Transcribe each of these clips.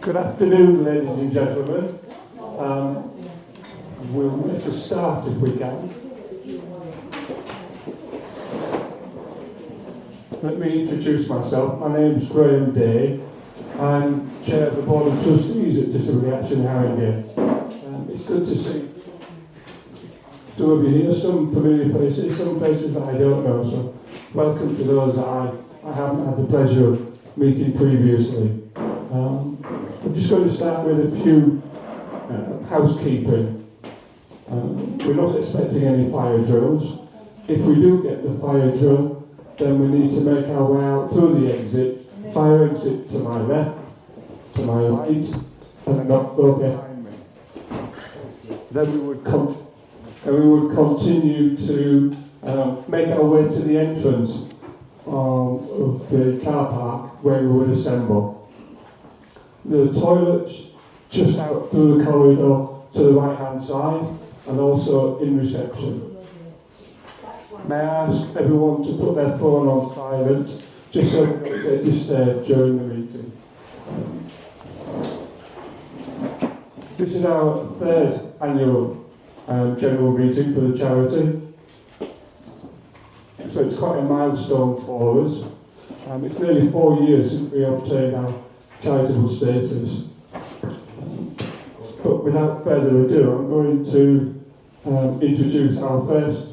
Good afternoon, ladies and gentlemen. We'll make a start if we can. Let me introduce myself. My name's Graham Day. I'm Chair of the Board of Trustees at Disability Action Haringey. It's good to see some of you here, some familiar faces, some faces that I don't know, so welcome to those that I haven't had the pleasure of meeting previously. I'm just going to start with a few housekeeping. We're not expecting any fire drills. If we do get the fire drill, then we need to make our way out through the exit, fire exit to my left, to my right, and not go behind me. Then we would continue to make our way to the entrance of the car park where we would assemble. The toilets just out through the corridor to the right hand side and also in reception. May I ask everyone to put their phone on silent just so we don't get disturbed during the meeting. This is our third annual general meeting for the charity. So it's quite a milestone for us. It's nearly 4 years since we obtained our charitable status. But without further ado, I'm going to introduce our first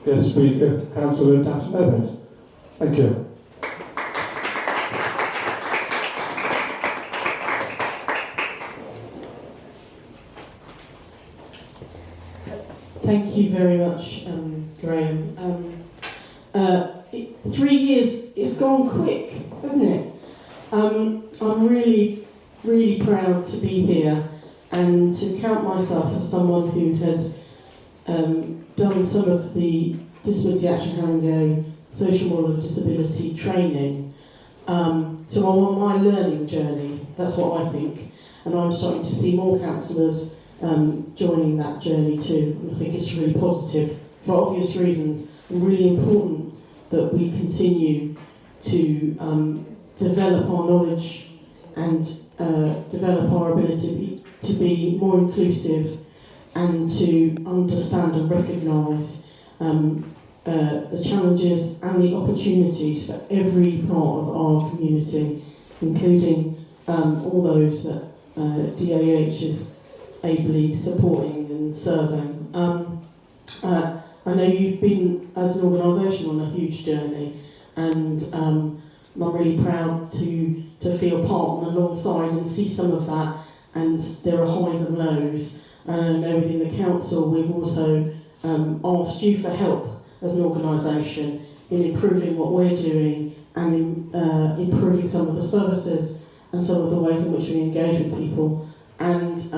guest speaker, Councillor Das Neves. Thank you. Thank you very much, Graham. 3 years, it's gone quick, hasn't it? I'm really, really proud to be here and to count myself as someone who has done some of the Disability Action Haringey social model of disability training. So I'm on my learning journey, that's what I think, and I'm starting to see more councillors joining that journey too, and I think it's really positive for obvious reasons, and really important that we continue to develop our knowledge and develop our ability to be more inclusive and to understand and recognise the challenges and the opportunities for every part of our community, including all those that DAH is ably supporting and serving. I know you've been, as an organisation, on a huge journey, and I'm really proud to feel part and alongside and see some of that, and there are highs and lows. And I know within the council we've also asked you for help as an organisation in improving what we're doing and in, improving some of the services and some of the ways in which we engage with people, and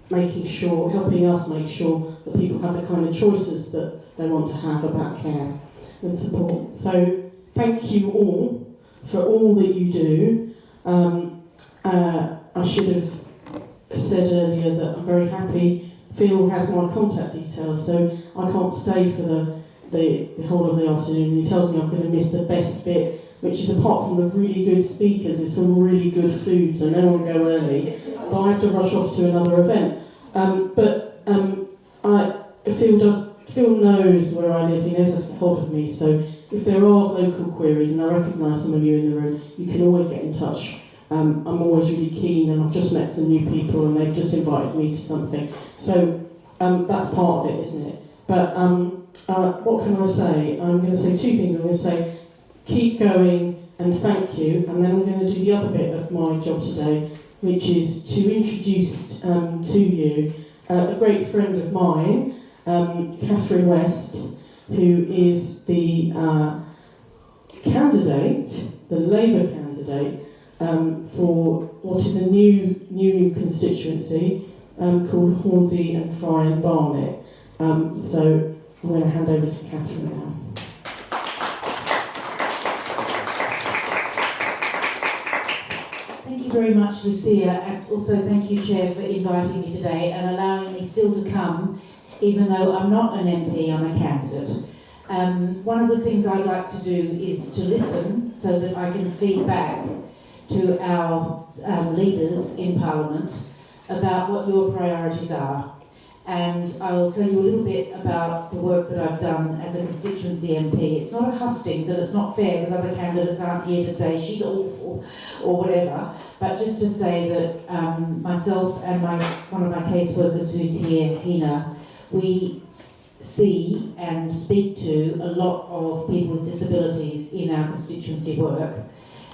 making sure, helping us make sure that people have the kind of choices that they want to have about care and support. So thank you all for all that you do. I should have said earlier that I'm very happy. Phil has my contact details, so I can't stay for the whole of the afternoon. He tells me I'm going to miss the best bit, which is, apart from the really good speakers, is some really good food, so no one go early. But I have to rush off to another event. Phil knows where I live, he knows how to get hold of me, so if there are local queries, and I recognise some of you in the room, you can always get in touch. I'm always really keen, and I've just met some new people and they've just invited me to something. So that's part of it, isn't it? But what can I say? I'm going to say two things. I'm going to say keep going and thank you, and then I'm going to do the other bit of my job today, which is to introduce to you a great friend of mine, Catherine West, who is the candidate, the Labour candidate, for what is a new constituency called Hornsey and Fry and Barnet. So I'm going to hand over to Catherine now. Thank you very much, Lucia, and also thank you, Chair, for inviting me today and allowing me still to come, even though I'm not an MP, I'm a candidate. One of the things I'd like to do is to listen so that I can feed back to our leaders in Parliament about what your priorities are. And I will tell you a little bit about the work that I've done as a constituency MP. It's not a hustings and it's not fair because other candidates aren't here to say she's awful or whatever, but just to say that myself and one of my caseworkers who's here, Hina, we see and speak to a lot of people with disabilities in our constituency work.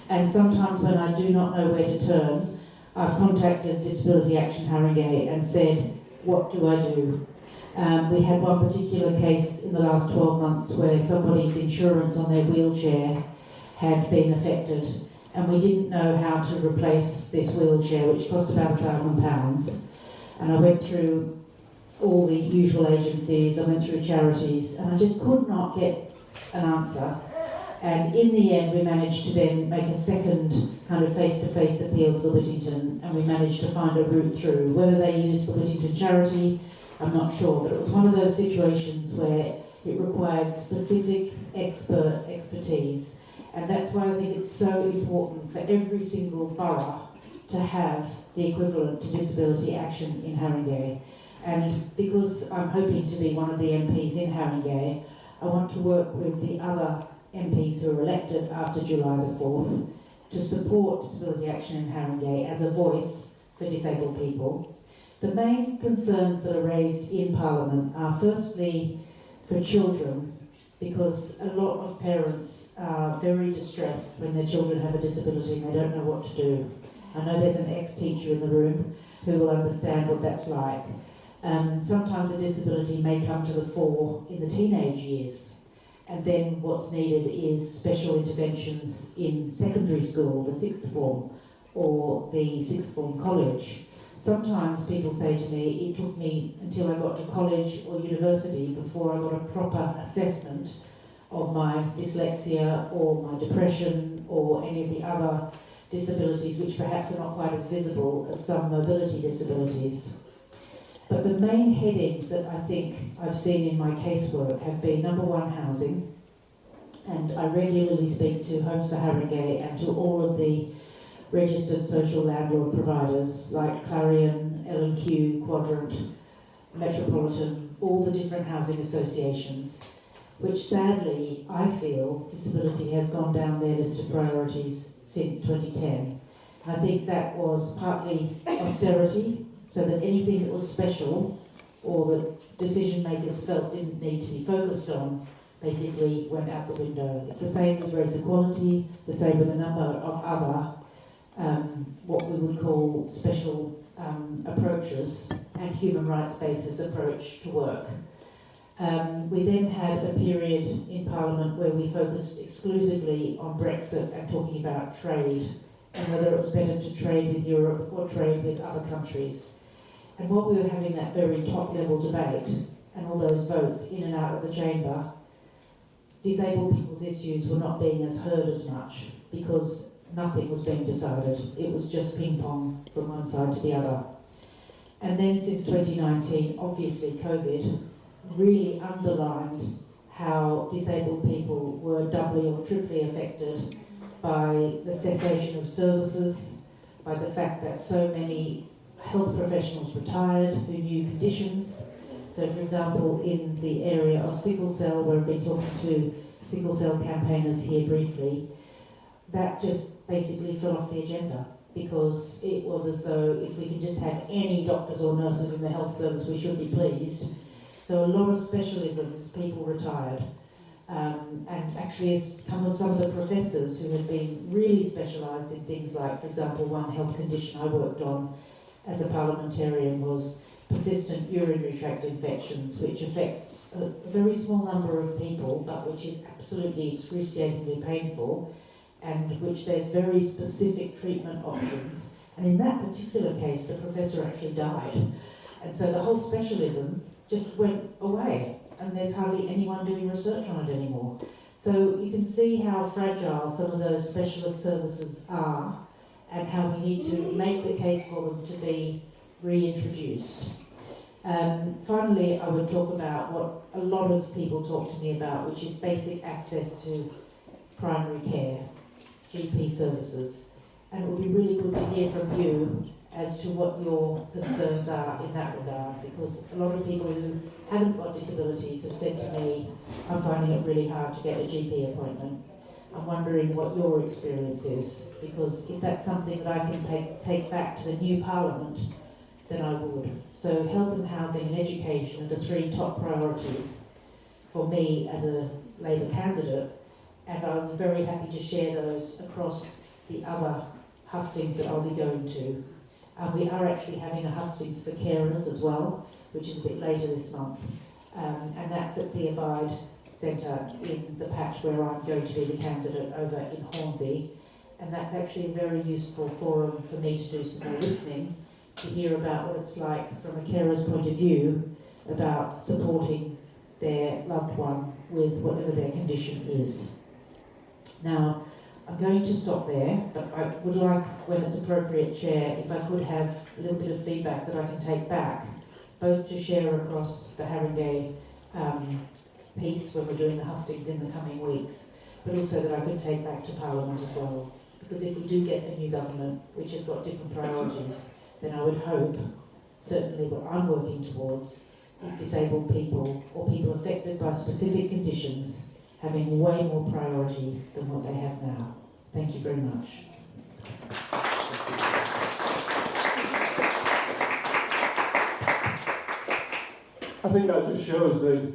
And sometimes when I do not know where to turn, I've contacted Disability Action Haringey and said, what do I do? We had one particular case in the last 12 months where somebody's insurance on their wheelchair had been affected, and we didn't know how to replace this wheelchair, which cost about £1,000. And I went through all the usual agencies, I went through charities, and I just could not get an answer. And in the end, we managed to then make a second kind of face-to-face appeal to the Whittington, and we managed to find a route through. Whether they used the Whittington charity, I'm not sure, but it was one of those situations where it required specific expertise. And that's why I think it's so important for every single borough to have the equivalent to disability action in Haringey. And because I'm hoping to be one of the MPs in Haringey, I want to work with the other MPs who are elected after July the 4th to support disability action in Haringey as a voice for disabled people. The main concerns that are raised in Parliament are firstly for children, because a lot of parents are very distressed when their children have a disability and they don't know what to do. I know there's an ex-teacher in the room who will understand what that's like. Sometimes a disability may come to the fore in the teenage years, and then what's needed is special interventions in secondary school, the sixth form, or the sixth form college. Sometimes people say to me, it took me until I got to college or university before I got a proper assessment of my dyslexia or my depression or any of the other disabilities which perhaps are not quite as visible as some mobility disabilities. But the main headings that I think I've seen in my casework have been, number one, housing. And I regularly speak to Homes for Haringey and to all of the registered social landlord providers like Clarion, L&Q, Quadrant, Metropolitan, all the different housing associations, which sadly I feel disability has gone down their list of priorities since 2010. I think that was partly austerity, so that anything that was special or that decision makers felt didn't need to be focused on basically went out the window. It's the same with race equality, it's the same with a number of other what we would call special approaches and human rights basis approach to work. We then had a period in Parliament where we focused exclusively on Brexit and talking about trade and whether it was better to trade with Europe or trade with other countries. And while we were having that very top-level debate and all those votes in and out of the chamber, disabled people's issues were not being as heard as much because nothing was being decided. It was just ping-pong from one side to the other. And then since 2019, obviously COVID really underlined how disabled people were doubly or triply affected by the cessation of services, by the fact that so many health professionals retired who knew conditions. So for example, in the area of sickle cell, where we've been talking to sickle cell campaigners here briefly, that just basically fell off the agenda because it was as though if we could just have any doctors or nurses in the health service, we should be pleased. So a lot of specialisms, people retired. And actually as some of the professors who had been really specialised in things like, for example, one health condition I worked on as a parliamentarian was persistent urinary tract infections, which affects a very small number of people, but which is absolutely excruciatingly painful, and which there's very specific treatment options. And in that particular case, the professor actually died. And so the whole specialism just went away, and there's hardly anyone doing research on it anymore. So you can see how fragile some of those specialist services are, and how we need to make the case for them to be reintroduced. Finally, I would talk about what a lot of people talk to me about, which is basic access to primary care, GP services. And it will hear from you as to what your concerns are in that regard, because a lot of people who haven't got disabilities have said to me, I'm finding it really hard to get a GP appointment. I'm wondering what your experience is, because if that's something that I can take back to the new Parliament, then I would. So health and housing and education are the three top priorities for me as a Labour candidate, and I'm very happy to share those across the other hustings that I'll be going to. We are actually having a hustings for carers as well, which is a bit later this month, and that's at the Abide Centre in the patch where I'm going to be the candidate over in Hornsey, and that's actually a very useful forum for me to do some more listening, to hear about what it's like from a carer's point of view about supporting their loved one with whatever their condition is. Now, I'm going to stop there, but I would like, when it's appropriate, Chair, if I could have a little bit of feedback that I can take back, both to share across the Haringey piece when we're doing the hustings in the coming weeks, but also that I could take back to Parliament as well. Because if we do get a new government, which has got different priorities, then I would hope, certainly what I'm working towards, is disabled people or people affected by specific conditions having way more priority than what they have now. Thank you very much. I think that just shows the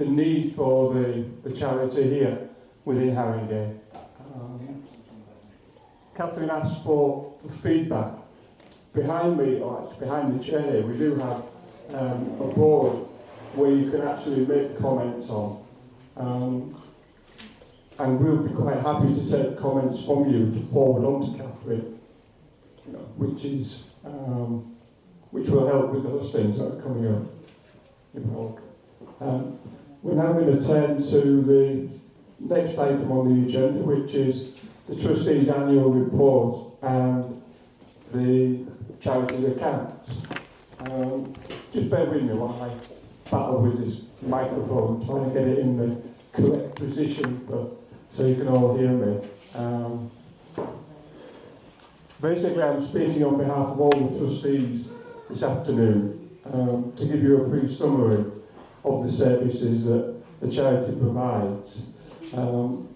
need for the charity here within Haringey. Catherine asked for the feedback. Behind me, or actually behind the chair here, we do have a board where you can actually make comments on. And we'll be quite happy to take comments from you to forward on to Catherine, which will help with those things that are coming up. We're now going to turn to the next item on the agenda, which is the Trustees' annual report and the charity's accounts. Just bear with me while I battle with this microphone, trying to get it in the correct position so you can all hear me. Basically, I'm speaking on behalf of all the trustees this afternoon to give you a brief summary of the services that the charity provides.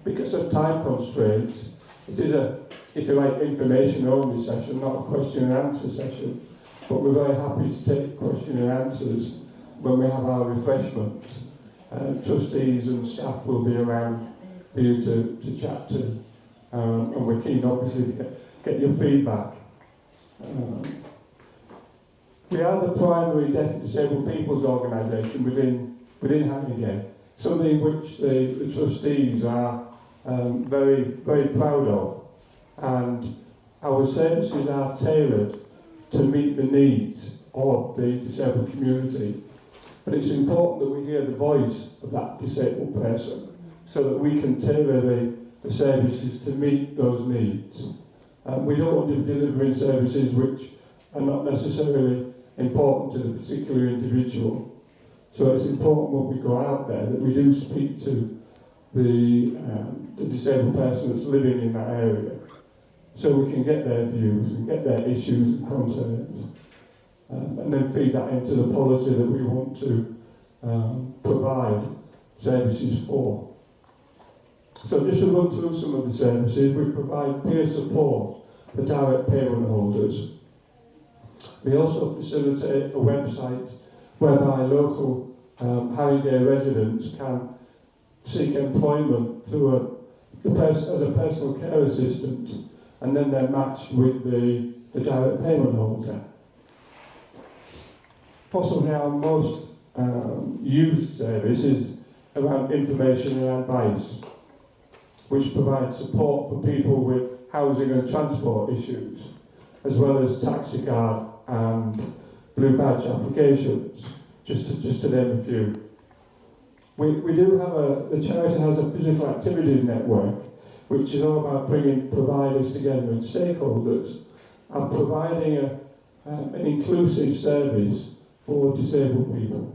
Because of time constraints, it is a, if you like, information-only session, not a question and answer session. But we're very happy to take question and answers when we have our refreshments. Trustees and staff will be around for you to chat to, and we're keen obviously to get your feedback. We are the primary deaf and disabled people's organisation within Haringey, something which the trustees are very, very proud of, and our services are tailored to meet the needs of the disabled community. But it's important that we hear the voice of that disabled person so that we can tailor the services to meet those needs. We don't want to be delivering services which are not necessarily important to the particular individual. So it's important when we go out there that we do speak to the disabled person that's living in that area, so we can get their views and get their issues and concerns, and then feed that into the policy that we want to provide services for. So just to run through some of the services, we provide peer support for direct payment holders. We also facilitate a website whereby local Haringey residents can seek employment through as a personal care assistant, and then they're matched with the direct payment holder. Possibly our most used service is around information and advice, which provides support for people with housing and transport issues, as well as taxi card and blue badge applications, just to name a few. We do have the charity has a physical activities network, which is all about bringing providers together and stakeholders and providing an inclusive service for disabled people.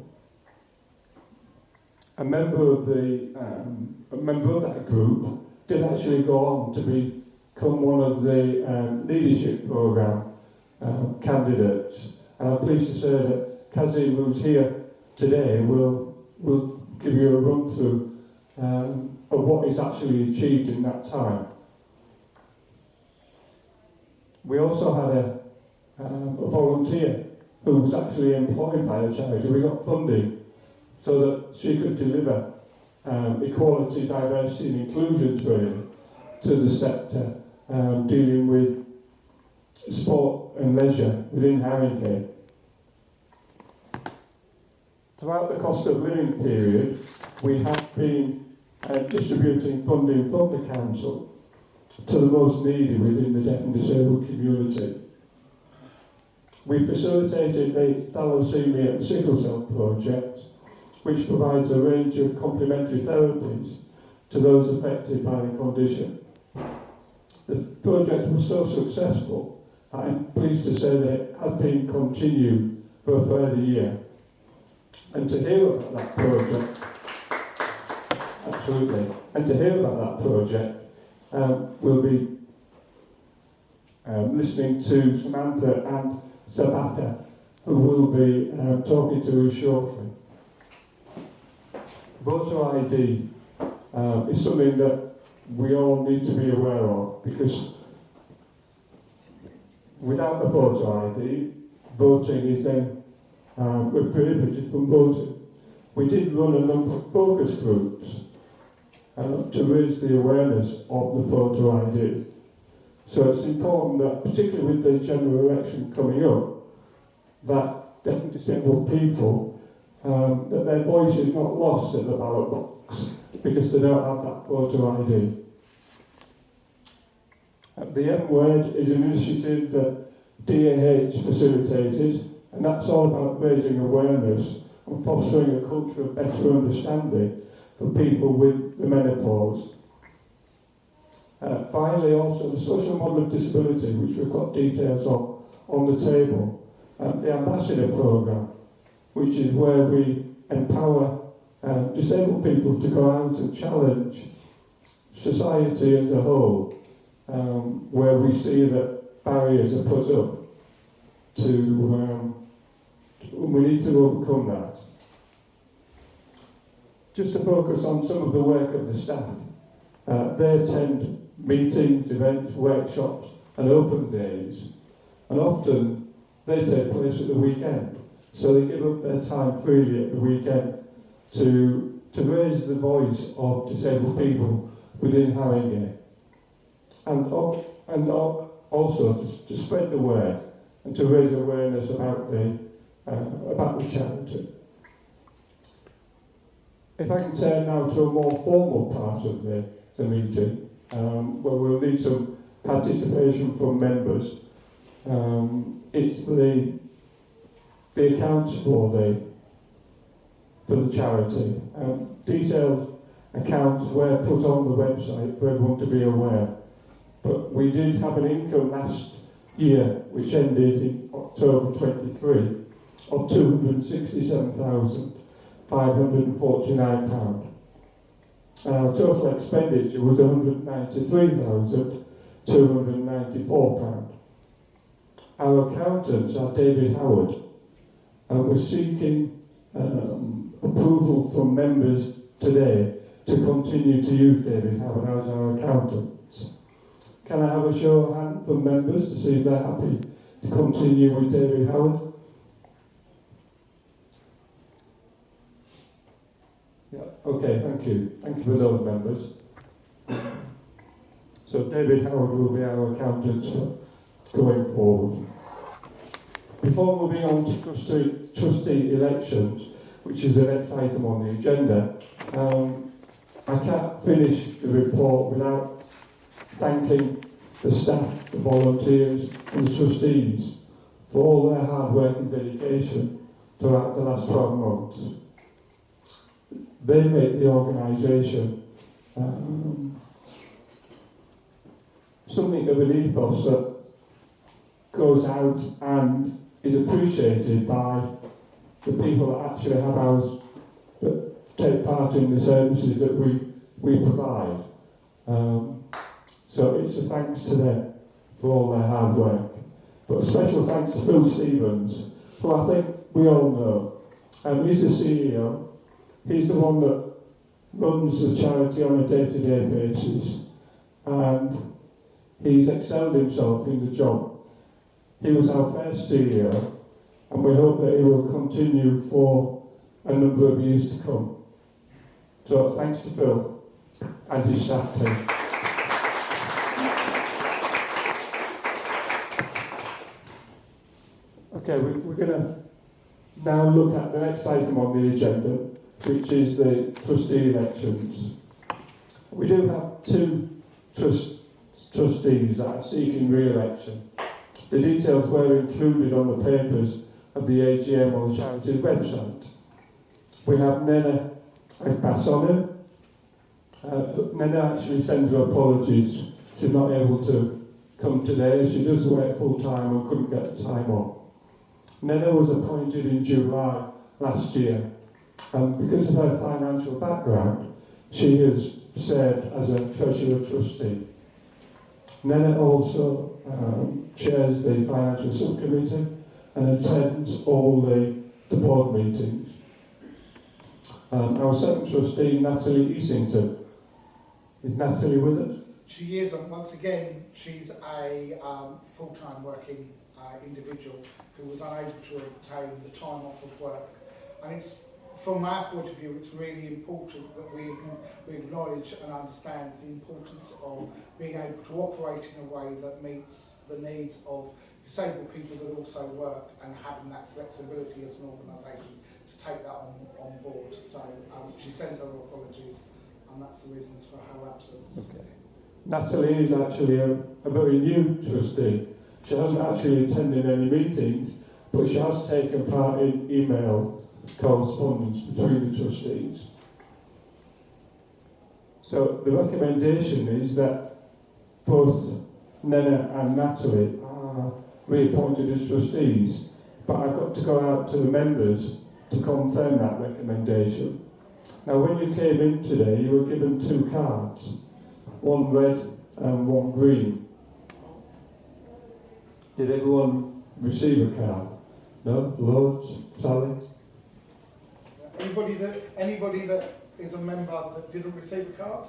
A member of that group did actually go on to become one of the leadership programme candidates. And I'm pleased to say that Kazim, who's here today, will give you a run through of what is actually achieved in that time. We also had a volunteer who was actually employed by the charity. We got funding so that she could deliver equality, diversity and inclusion training to the sector, dealing with sport and leisure within Haringey. Throughout the cost of living period, we have been distributing funding from the council to the most needy within the deaf and disabled community. We facilitated the thalassemia and sickle cell project, which provides a range of complementary therapies to those affected by the condition. The project was so successful that I'm pleased to say that it has been continued for a further year. And to hear about that project, absolutely, and to hear about that project, we'll be listening to Samantha and Sabata, who will be talking to us shortly. Voter ID is something that we all need to be aware of, because without a voter ID, voting is then we're prohibited from voting. We did run a number of focus groups to raise the awareness of the voter ID. So it's important that, particularly with the general election coming up, that deaf and disabled people, that their voice is not lost at the ballot box because they don't have that voter ID. The M Word is an initiative that DAH facilitated, and that's all about raising awareness and fostering a culture of better understanding for people with the menopause. Finally, also the social model of disability, which we've got details of on the table. The Ambassador Programme, which is where we empower disabled people to go out and challenge society as a whole, where we see that barriers are put up to, we need to overcome that. Just to focus on some of the work of the staff, they attend meetings, events, workshops and open days, and often they take place at the weekend. So they give up their time freely at the weekend to raise the voice of disabled people within Haringey, and also to spread the word and to raise awareness about the charity. If I can turn now to a more formal part of the meeting, where we'll need some participation from members. It's the accounts for the charity. Detailed accounts were put on the website for everyone to be aware. But we did have an income last year, which ended in October 23, of £267,549. And our total expenditure was £193,294. Our accountants are David Howard, and we're seeking approval from members today to continue to use David Howard as our accountant. Can I have a show of hands from members to see if they're happy to continue with David Howard? Yeah, okay, thank you. Thank you for those members. So David Howard will be our accountant going forward. Before moving on to trustee elections, which is the next item on the agenda, I can't finish the report without thanking the staff, the volunteers and the trustees for all their hard work and dedication throughout the last 12 months. They make the organisation something of an ethos that goes out and is appreciated by the people that actually have ours, that take part in the services that we provide. So So it's a thanks to them for all their hard work. But a special thanks to Phil Stevens, who I think we all know. He's the CEO. He's the one that runs the charity on a day-to-day basis. And he's excelled himself in the job. He was our first CEO, and we hope that he will continue for a number of years to come. So thanks to Phil and his staff team. Okay, we're going to now look at the next item on the agenda, which is the trustee elections. We do have two trustees that are seeking re-election. The details were included on the papers of the AGM on the charity's website. We have Nena Bassonu. Nena actually sends her apologies. She's not able to come today. She does work full time and couldn't get the time off. Nena was appointed in July last year, and because of her financial background, she has served as a treasurer trustee. Nena also chairs the financial subcommittee and attends all the board meetings. Our second trustee, Natalie Easington. Is Natalie with us? She is, and once again, she's a full-time working individual who was unable to obtain the time off of work. And it's, from our point of view, it's really important that we acknowledge and understand the importance of being able to operate in a way that meets the needs of disabled people that also work, and having that flexibility as an organisation to take that on board. So she sends her apologies, and that's the reasons for her absence. Okay. Natalie is actually a very new trustee. She hasn't actually attended any meetings, but she has taken part in email correspondence between the trustees. So the recommendation is that both Nena and Natalie are reappointed as trustees, but I've got to go out to the members to confirm that recommendation. Now, when you came in today, you were given two cards, one red and one green. Did everyone receive a card? No? Loads? Sally? Anybody that is a member that didn't receive a card?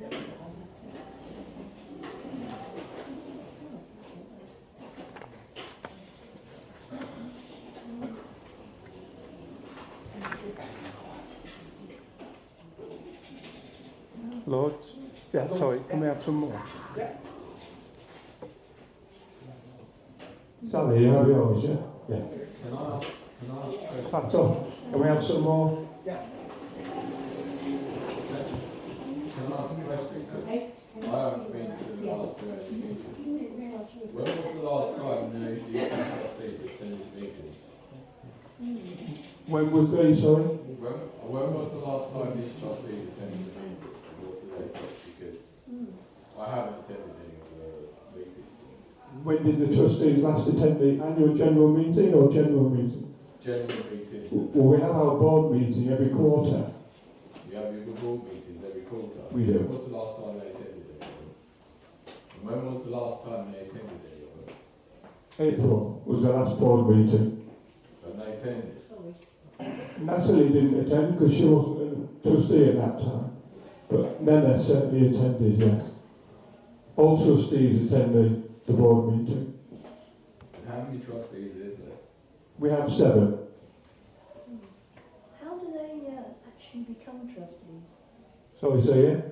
Yeah. Loads? Yeah, sorry, can we have some more? Yeah. Sally, you have yours, yeah? Yeah. Can I ask Fato, can we have some more? Yeah. Can I ask a question? I haven't been to the last two meetings. When was the last time the trustees attended meetings? When was they, sorry? When was the last time these trustees attended the meeting? What's the date? Because I haven't attended any of the meetings. When did the trustees last attend the annual general meeting or general meeting? General meetings. Well, we have our board meeting every quarter. You have your board meetings every quarter. We do. When was the last time they attended any of them? And when was the last time they attended any of them? April was the last board meeting. And they attended? Natalie didn't attend because she wasn't a trustee at that time. But Nena certainly attended, yes. All trustees attend the board meeting. And how many trustees is there? We have 7. How do they actually become trustees? Sorry, say again?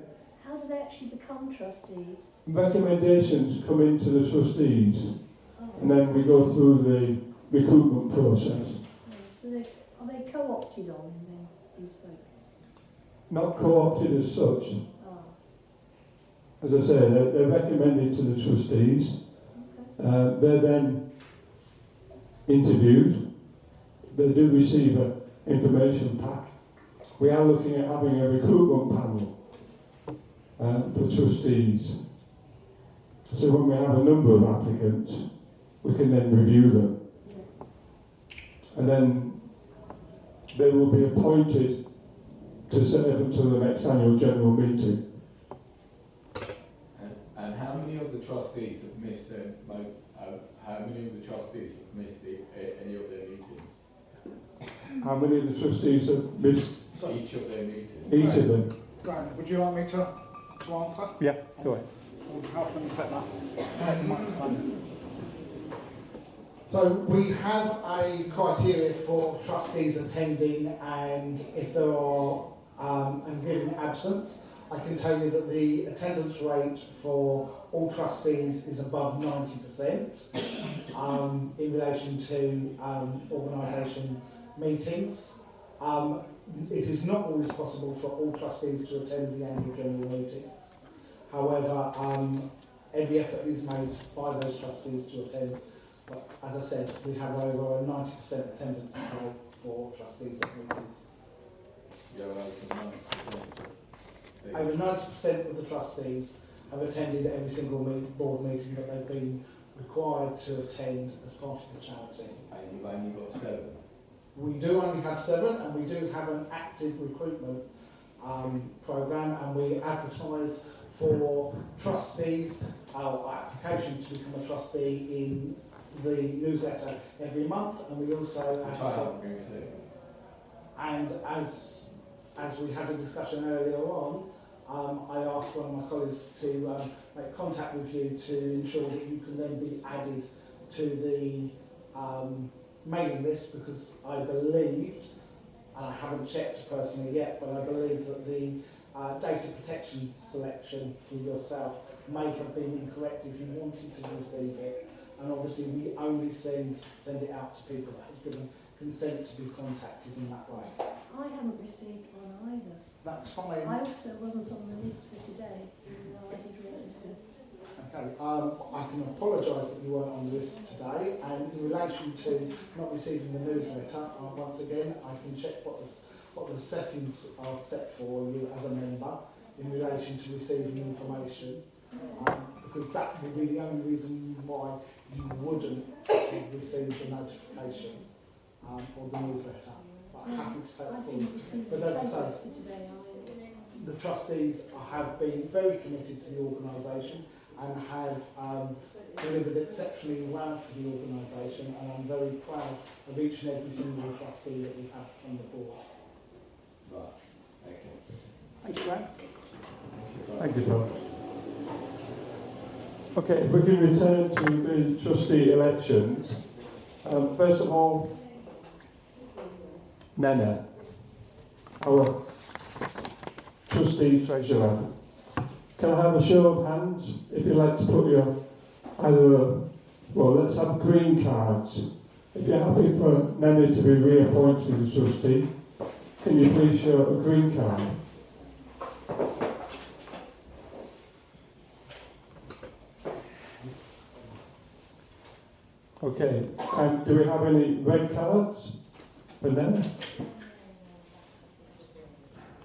How do they actually become trustees? Recommendations come into the trustees, Oh. and then we go through the recruitment process. So are they co-opted on then, you spoke? Not co-opted as such. Oh, As I say, they're recommended to the trustees. okay. They're then interviewed. They do receive an information pack. We are looking at having a recruitment panel for trustees. So when we have a number of applicants, we can then review them. And then they will be appointed to serve until the next annual general meeting. trustees have missed how many of the trustees have missed any of their meetings? How many of the trustees have missed So, Each of their meetings. each of them? Graham, would you like me to answer? Yeah, go ahead. Help me take that. Take the microphone. So we have a criteria for trustees attending, and if there are and given absence, I can tell you that the attendance rate for all trustees is above 90% in relation to organisation meetings. It is not always possible for all trustees to attend the annual general meetings. However, every effort is made by those trustees to attend. But as I said, we have over a 90% attendance rate for trustees at meetings. Yeah, well, Over 90% of the trustees have attended every single board meeting that they've been required to attend as part of the charity. And you've only got 7. We do only have 7, and we do have an active recruitment programme, and we advertise for trustees, our applications to become a trustee in the newsletter every month, and we also Which I haven't been to. and as we had a discussion earlier on, I asked one of my colleagues to make contact with you to ensure that you can then be added to the mailing list, because I believed, and I haven't checked personally yet, but I believe that the data protection selection for yourself may have been incorrect if you wanted to receive it. And obviously we only send it out to people that have given consent to be contacted in that way. I haven't received one either. That's fine. I also wasn't on the list for today, even though I did register. Okay, I can apologise that you weren't on the list today, and in relation to not receiving the newsletter, once again, I can check what the settings are set for you as a member in relation to receiving information, because that would be the only reason why you wouldn't have received the notification or the newsletter. But I'm happy to take I that didn't forward. receive But as I say, for today either. the trustees have been very committed to the organisation and have delivered exceptionally well for the organisation, and I'm very proud of each and every single trustee that we have on the board. Right, okay. Thank you, Graham. Thank you, Tom. Okay, if we can return to the trustee elections. First of all, Nana, our trustee treasurer. Can I have a show of hands if you'd like to put your let's have green cards. If you're happy for Nana to be reappointed as trustee, can you please show a green card? Okay, and do we have any red cards for Nana?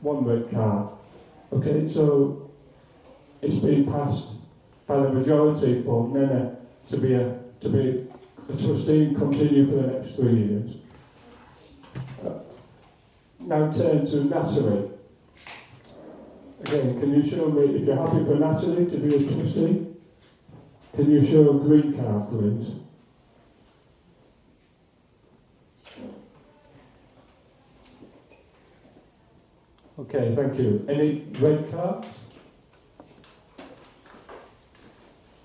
One red card. Okay, so it's been passed by the majority for Nana to be a trustee and continue for the next 3 years. Now turn to Natalie. Again, can you show me, if you're happy for Natalie to be a trustee, can you show a green card, please? Okay, thank you. Any red cards?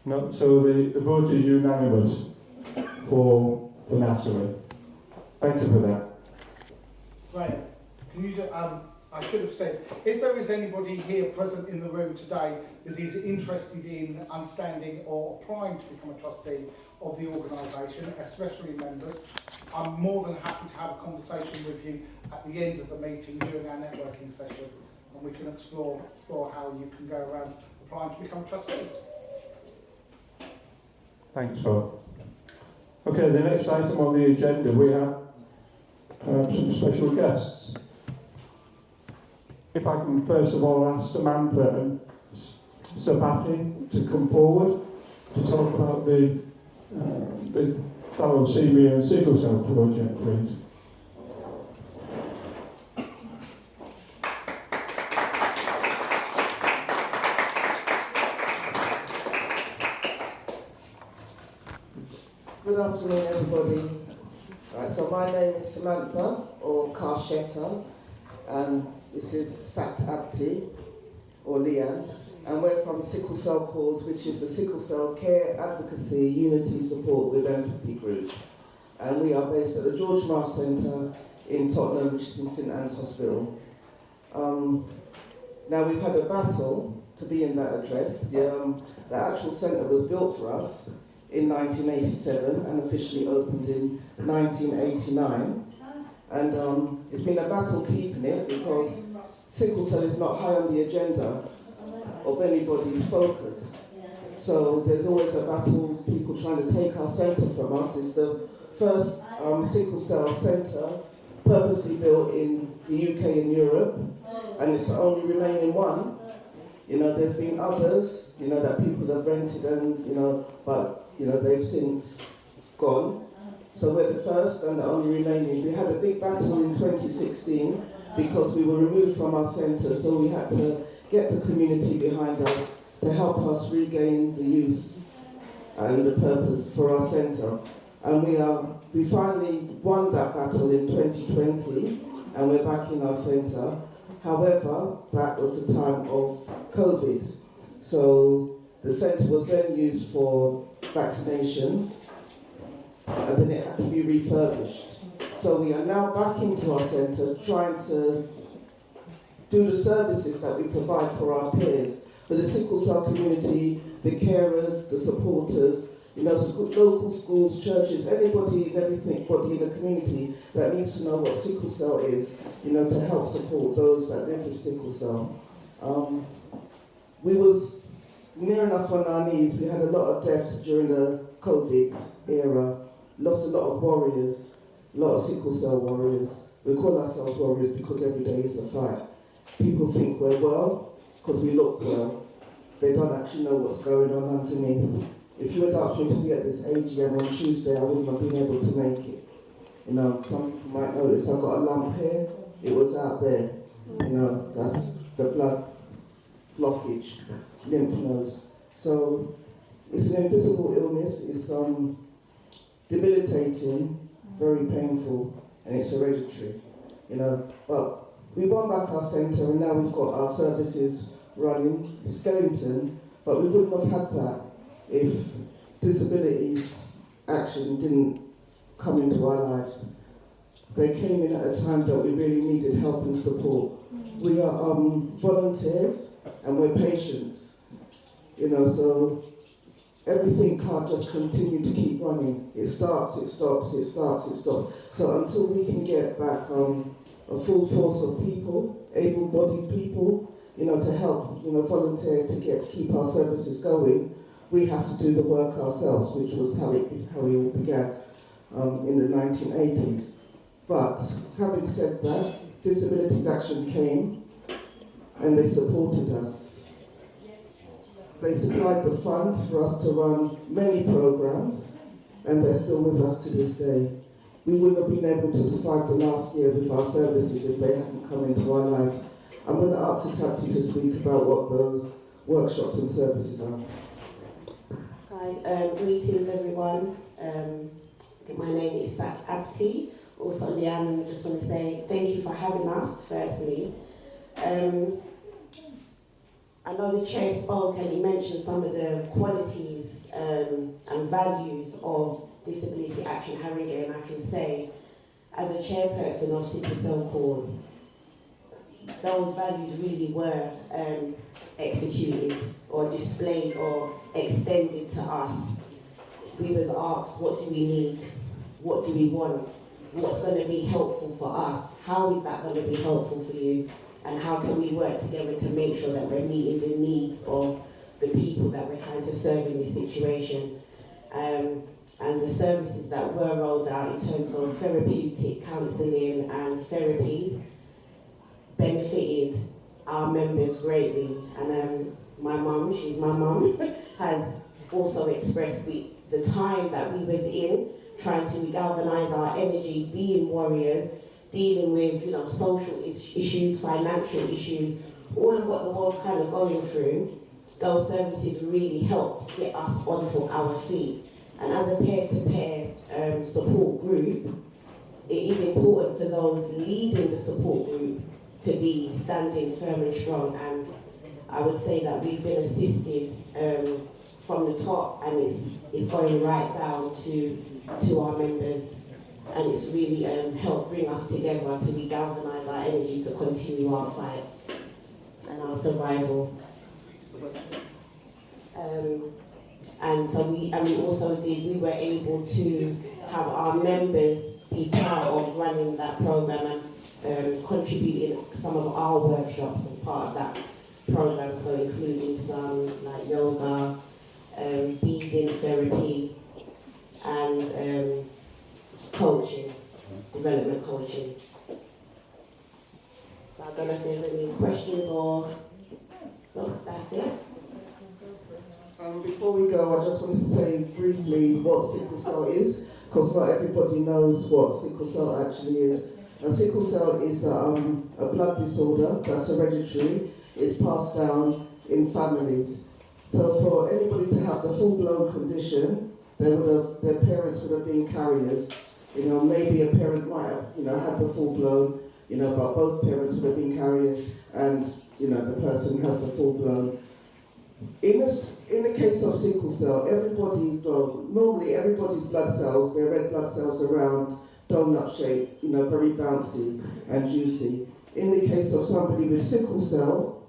No, so the vote is unanimous for Natalie. Thank you for that. Right. Can you I should have said, if there is anybody here present in the room today that is interested in understanding or applying to become a trustee of the organisation, especially members, I'm more than happy to have a conversation with you at the end of the meeting during our networking session, and we can explore how you can go around applying to become a trustee. Thanks, Bob. Okay, the next item on the agenda, we have some special guests. If I can first of all ask Samantha and Sabati to come forward to talk about the thalassemia and sickle cell project, please. Good afternoon, everybody. Right, so my name is Samantha, or Karshetta, and this is Sat Apti, or Leanne, and we're from Sickle Cell Cause, which is the Sickle Cell Care Advocacy Unity Support with Empathy Group. And we are based at the George Marsh Centre in Tottenham, which is in St Anne's Hospital. Now we've had a battle to be in that address. The actual centre was built for us in 1987 and officially opened in 1989. And it's been a battle keeping it because sickle cell is not high on the agenda of anybody's focus. So there's always a battle, people trying to take our centre from us. It's the first sickle cell centre purposely built in the UK and Europe, and it's the only remaining one. You know, there's been others, you know, that people have rented and, you know, but, you know, they've since gone. So we're the first and the only remaining. We had a big battle in 2016 because we were removed from our centre, so we had to get the community behind us to help us regain the use and the purpose for our centre. And we finally won that battle in 2020, and we're back in our centre. However, that was the time of COVID. So the centre was then used for vaccinations, and then it had to be refurbished. So we are now back into our centre trying to do the services that we provide for our peers, for the sickle cell community, the carers, the supporters, you know, local schools, churches, anybody and everybody in the community that needs to know what sickle cell is, you know, to help support those that live with sickle cell. We was near enough on our knees. We had a lot of deaths during the COVID era, lost a lot of warriors, a lot of sickle cell warriors. We call ourselves warriors because every day is a fight. People think we're well because we look well. They don't actually know what's going on underneath. If you had asked me to be at this AGM on Tuesday, I wouldn't have been able to make it. You know, some people might notice I've got a lump here. It was out there. You know, that's the blood blockage, lymph nodes. So it's an invisible illness. It's debilitating, very painful, and it's hereditary. You know, but we won back our centre, and now we've got our services running, skeleton, but we wouldn't have had that if disability action didn't come into our lives. They came in at a time that we really needed help and support. We are volunteers and we're patients, you know, so everything can't just continue to keep running. It starts, it stops, it starts, it stops. So until we can get back a full force of people, able-bodied people, you know, to help, you know, volunteer to keep our services going, we have to do the work ourselves, which was how we all began in the 1980s. But having said that, Disabilities Action came and they supported us. They supplied the funds for us to run many programs, and they're still with us to this day. We wouldn't have been able to survive the last year with our services if they hadn't come into our lives. I'm going to ask Itapti to speak about what those workshops and services are. Hi, greetings everyone. My name is Sat Apti, also Leanne, and I just want to say thank you for having us, firstly. I know the chair spoke and he mentioned some of the qualities and values of Disability Action Harringay, and I can say, as a chairperson of Sickle Cell Cause, those values really were executed or displayed or extended to us. We was asked, what do we need? What do we want? What's going to be helpful for us? How is that going to be helpful for you? And how can we work together to make sure that we're meeting the needs of the people that we're trying to serve in this situation? And the services that were rolled out in terms of therapeutic counselling and therapies benefited our members greatly. And my mum, she's my mum, has also expressed the time that we was in, trying to galvanise our energy, being warriors, dealing with, you know, social issues, financial issues, all of what the world's kind of going through. Those services really helped get us onto our feet. And as a peer-to-peer support group, it is important for those leading the support group to be standing firm and strong. And I would say that we've been assisted from the top, and it's going right down to our members. And it's really helped bring us together to galvanise our energy to continue our fight and our survival. And so we were able to have our members be part of running that programme and contributing some of our workshops as part of that programme, so including some like yoga, beading therapy, and coaching, development coaching. So I don't know if there's any questions or... No, that's it. Before we go, I just wanted to say briefly what sickle cell is, because not everybody knows what sickle cell actually is. And sickle cell is a blood disorder that's hereditary. It's passed down in families. So for anybody to have the full-blown condition, their parents would have been carriers. You know, maybe a parent might have, had the full-blown, but both parents would have been carriers, and, the person has the full-blown. In the case of sickle cell, normally everybody's blood cells, their red blood cells are round, donut shaped, very bouncy and juicy. In the case of somebody with sickle cell,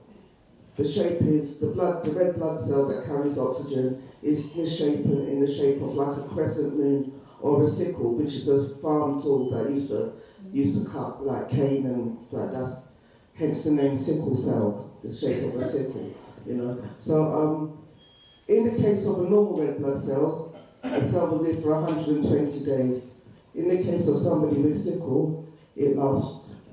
the shape is, the red blood cell that carries oxygen is misshapen in the shape of like a crescent moon or a sickle, which is a farm tool that used to cut like cane and like that. Hence the name sickle cell, the shape of a sickle, So in the case of a normal red blood cell, a cell will live for 120 days. In the case of somebody with sickle, a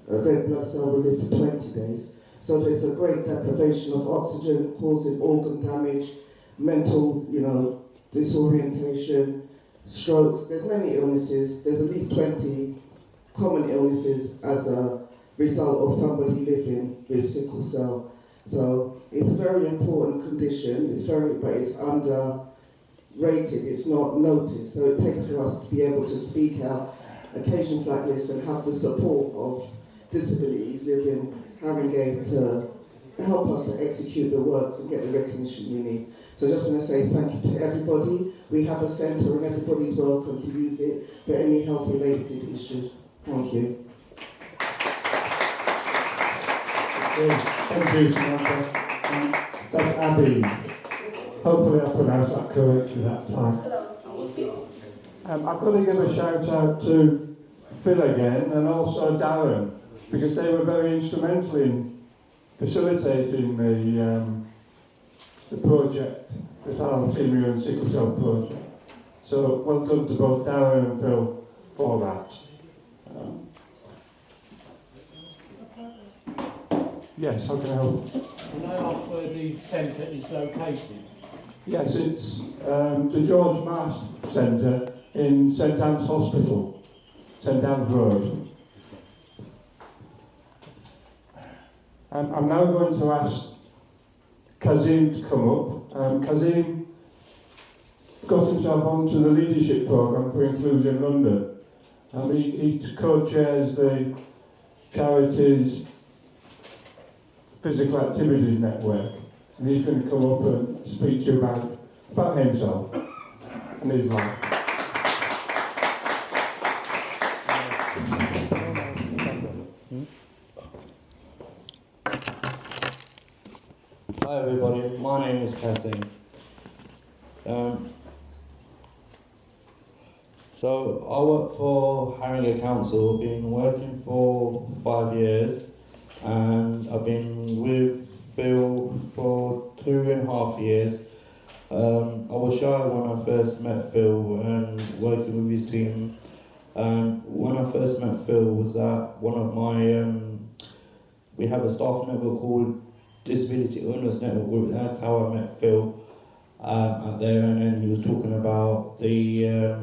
red blood cell will live for 20 days. So there's a great deprivation of oxygen, causing organ damage, mental, disorientation, strokes. There's many illnesses. There's at least 20 common illnesses as a result of somebody living with sickle cell. So it's a very important condition. But it's underrated. It's not noticed. So it takes for us to be able to speak out occasions like this and have the support of Disabilities Living Haringey to help us to execute the works and get the recognition we need. So I just want to say thank you to everybody. We have a centre and everybody's welcome to use it for any health-related issues. Thank you. Thank you, Samantha. That's Abby. Hopefully I pronounced that correctly that time. I've got to give a shout out to Phil again and also Darren, because they were very instrumental in facilitating the project, the thalassemia and sickle cell project. So well done to both Darren and Phil for that. Yes, how can I help? Can I ask where the centre is located? Yes, it's the George Mast Centre in St Anne's Hospital, St Anne's Road. I'm now going to ask Kazim to come up. Kazim got himself onto the leadership programme for Inclusion London. He co-chairs the charities Physical Activities Network, and he's going to come up and speak to you about himself and his life. Hi everybody, my name is Kasim. So I work for Haringey Council. I've been working for 5 years, and I've been with Phil for 2.5 years. I was shy when I first met Phil and working with his team. When I first met Phil was at one of my, we have a staff network called Disability Owners Network Group. That's how I met Phil out there, and then he was talking about the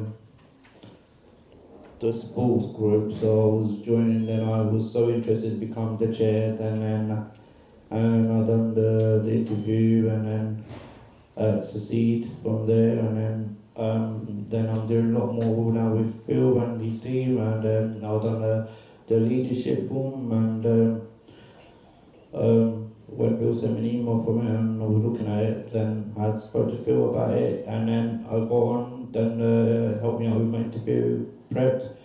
sports group, so I was joining. Then I was so interested to become the chair, and I done the interview, and then succeed from there, and then Then I'm doing a lot more now with Phil and his team, and I've done the leadership form, and when Phil sent me an email from it and I was looking at it, then I spoke to Phil about it, and then I got on, then helped me out with my interview prep,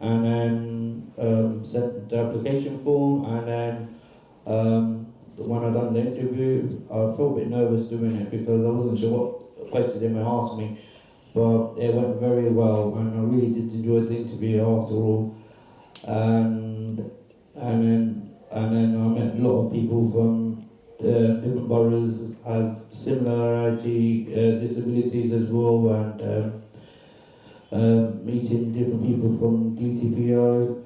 and then sent the application form, and then when I done the interview, I felt a bit nervous doing it because I wasn't sure what questions they might ask me, but it went very well, and I really did enjoy the interview after all, and then I met a lot of people from different boroughs, have similarity disabilities as well, and meeting different people from DTPO,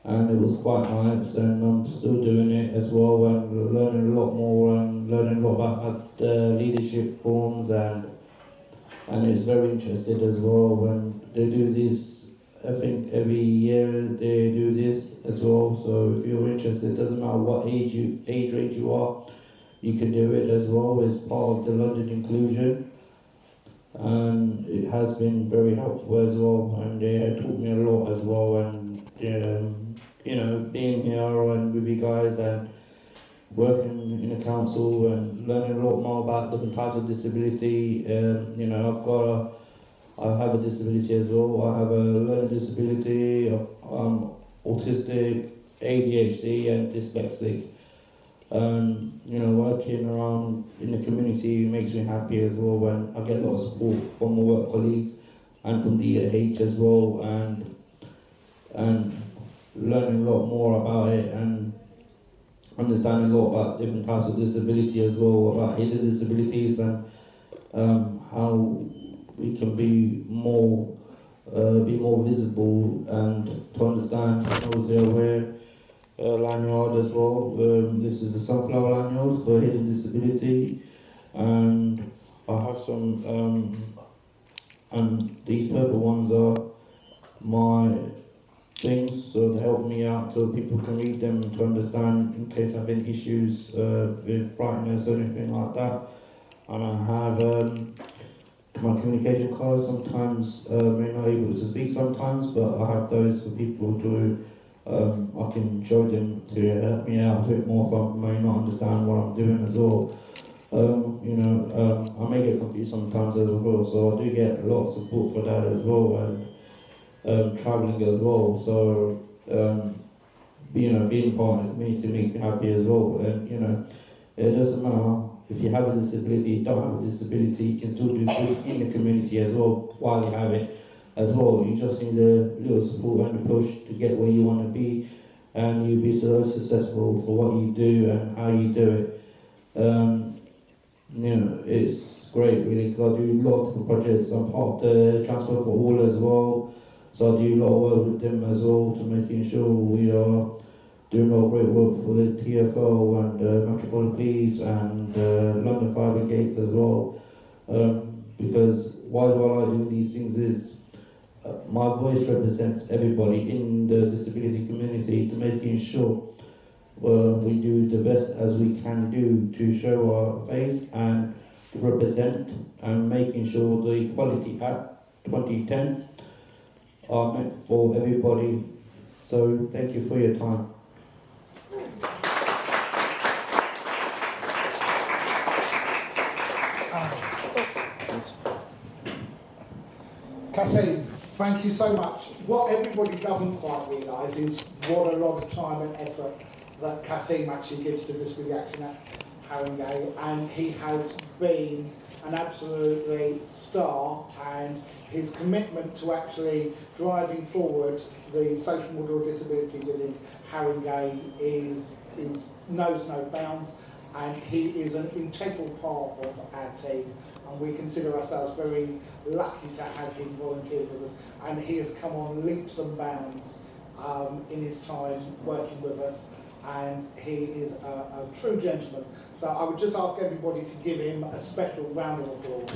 and it was quite nice, and I'm still doing it as well, and learning a lot more, and learning a lot about leadership forms, and it's very interesting as well when they do this. I think every year they do this as well, so if you're interested, it doesn't matter what age range you are, you can do it as well as part of the London inclusion, and it has been very helpful as well, and it taught me a lot as well, and you know, being here and with you guys and working in a council and learning a lot more about different types of disability. You know, I have a disability as well. I have a learning disability, I'm autistic, ADHD and dyslexic. You know, working around in the community makes me happy as well when I get a lot of support from my work colleagues and from the EH as well, and learning a lot more about it and understanding a lot about different types of disability as well, about hidden disabilities, and how we can be more visible, and to understand. I was aware lanyard as well. This is the sunflower lanyard for hidden disability, and I have some. And these purple ones are my things, so they help me out so people can read them to understand in case I have any issues with brightness or anything like that. And I have my communication cards sometimes, I'm not able to speak sometimes, but I have those for people to, I can show them to help me out a bit more if I may not understand what I'm doing as well. You know, I may get confused sometimes as well, so I do get a lot of support for that as well, and travelling as well, so you know, being part of the community makes me happy as well, and you know, it doesn't matter if you have a disability, you don't have a disability, you can still do good in the community as well while you have it as well. You just need a little support and a push to get where you want to be, and you'll be so successful for what you do and how you do it. You know, it's great really, because I do lots of projects. I'm part of the Transport for All as well, so I do a lot of work with them as well to making sure we are doing a lot of great work for the TFL and Metropolitan Police and London Fire Brigades as well. Because why do I like doing these things is my voice represents everybody in the disability community, to making sure we do the best as we can do to show our face and to represent, and making sure the Equality Act 2010 are meant for everybody. So thank you for your time. Cassie, thank you so much. What everybody doesn't quite realise is what a lot of time and effort that Cassim actually gives to Disability Action at Haringey, and he has been an absolutely star, and his commitment to actually driving forward the social model of disability within Haringey knows no bounds, and he is an integral part of our team, and we consider ourselves very lucky to have him volunteer with us, and he has come on leaps and bounds in his time working with us, and he is a true gentleman. So I would just ask everybody to give him a special round of applause.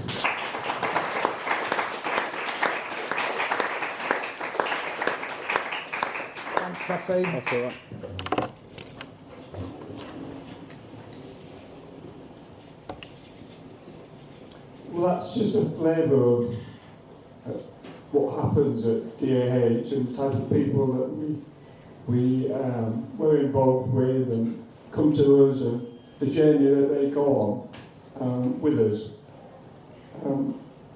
Thanks, Cassie. That's all right. Well, that's just a flavour of what happens at DAH and the type of people that we're involved with and come to us and the journey that they go on with us. And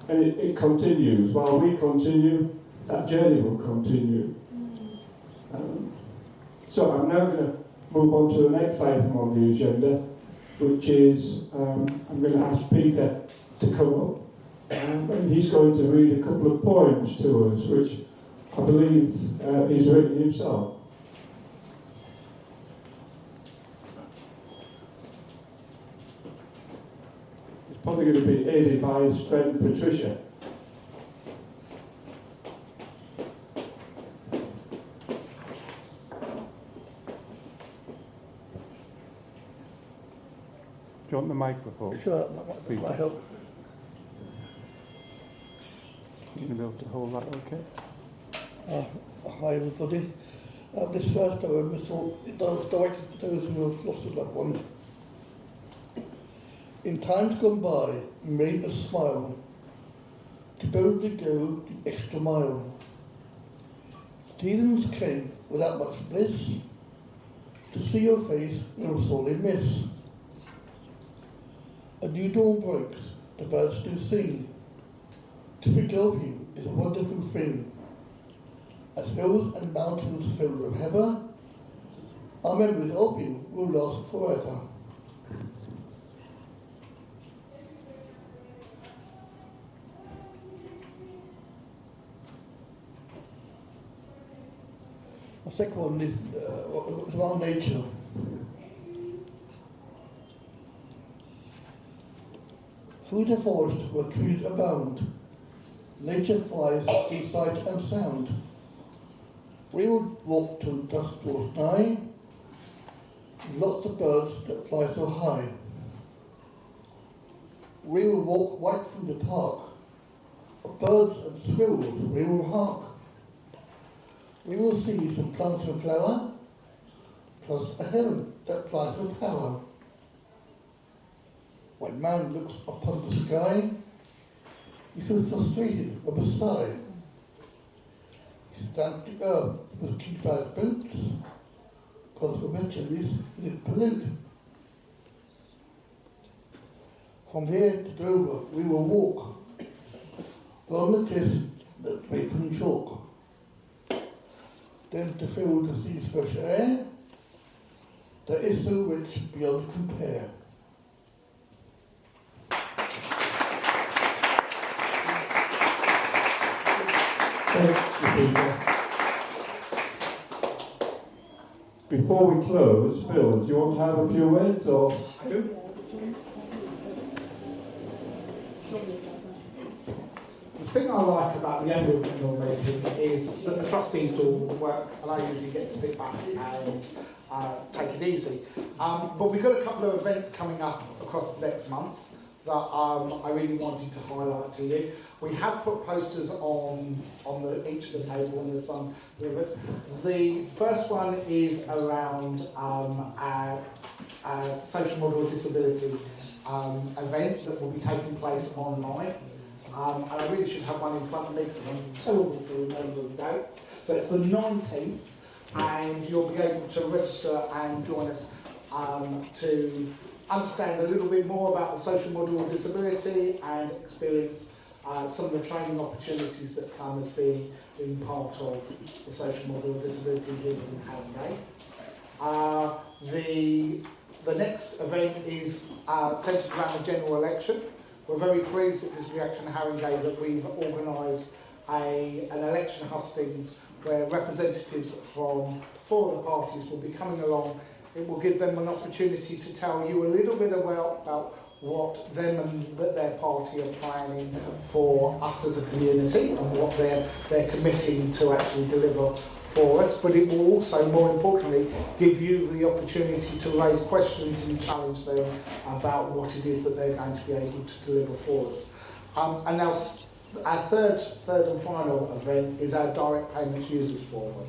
it continues. While we continue, that journey will continue. So I'm now going to move on to the next item on the agenda, which is I'm going to ask Peter to come up. And he's going to read a couple of poems to us, which I believe he's written himself. He's probably going to be aided by his friend Patricia. Do you want the microphone? Sure, I help. You're going to be able to hold that okay? Hi everybody. This first poem is directed for those who have lost a loved one. In times gone by, you made us smile, to boldly go the extra mile. Seasons came without much bliss, to see your face we'll sorely miss. A new dawn breaks, the birds do sing. To think of you is a wonderful thing. As hills and mountains fill with heather, our memories of you will last forever. The second one is around nature. Through the forest where trees abound, nature flies in sight and sound. We will walk till dusk draws nigh, lots of birds that fly so high. We will walk right through the park, of birds and squirrels we will hark. We will see some plants and flower, plus a heaven that flies with power. When man looks upon the sky, he feels frustrated from a sigh. He stamps the earth with key-sized boots, because eventually it pollute. From here to Dover we will walk, along the cliffs that wait from chalk. Then to feel the sea's fresh air, that is so rich beyond compare. Before we close, Phil, do you want to have a few words or? I do. The thing I like about the annual general meeting is that the trustees do all the work and I usually get to sit back and take it easy. But we've got a couple of events coming up across the next month that I really wanted to highlight to you. We have put posters on each of the table and there's some delivered. The first one is around our social model disability event that will be taking place online. And I really should have one in front of me because I'm terrible for remembering dates. So it's the 19th and you'll be able to register and join us to understand a little bit more about the social model of disability and experience some of the training opportunities that come as being part of the social model of disability here in Haringey. The next event is centred around the general election. We're very pleased at this Reaction Haringey that we've organised an election hustings where representatives from 4 of the parties will be coming along. It will give them an opportunity to tell you a little bit about what them and their party are planning for us as a community and what they're committing to actually deliver for us. But it will also, more importantly, give you the opportunity to raise questions and challenge them about what it is that they're going to be able to deliver for us. And now our third and final event is our direct payment users forum.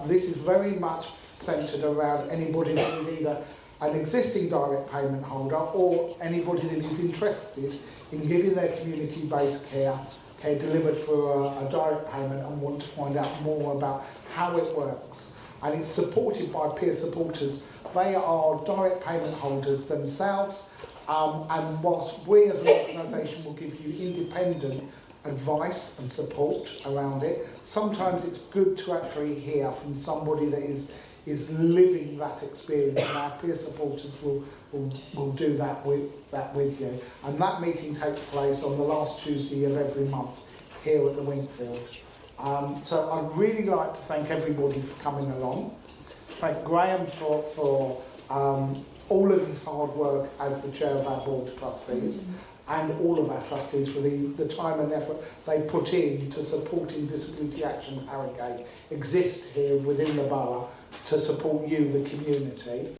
This is very much centred around anybody that is either an existing direct payment holder or anybody that is interested in giving their community-based care care delivered for a direct payment and want to find out more about how it works. And it's supported by peer supporters. They are direct payment holders themselves, and whilst we as an organisation will give you independent advice and support around it, sometimes it's good to actually hear from somebody that is living that experience, and our peer supporters will do that with you. And that meeting takes place on the last Tuesday of every month here at the Winkfield. So I'd really like to thank everybody for coming along. Thank Graham for all of his hard work as the chair of our board of trustees, and all of our trustees for the time and effort they put in to supporting Disability Action Harrogate exist here within the borough to support you, the community.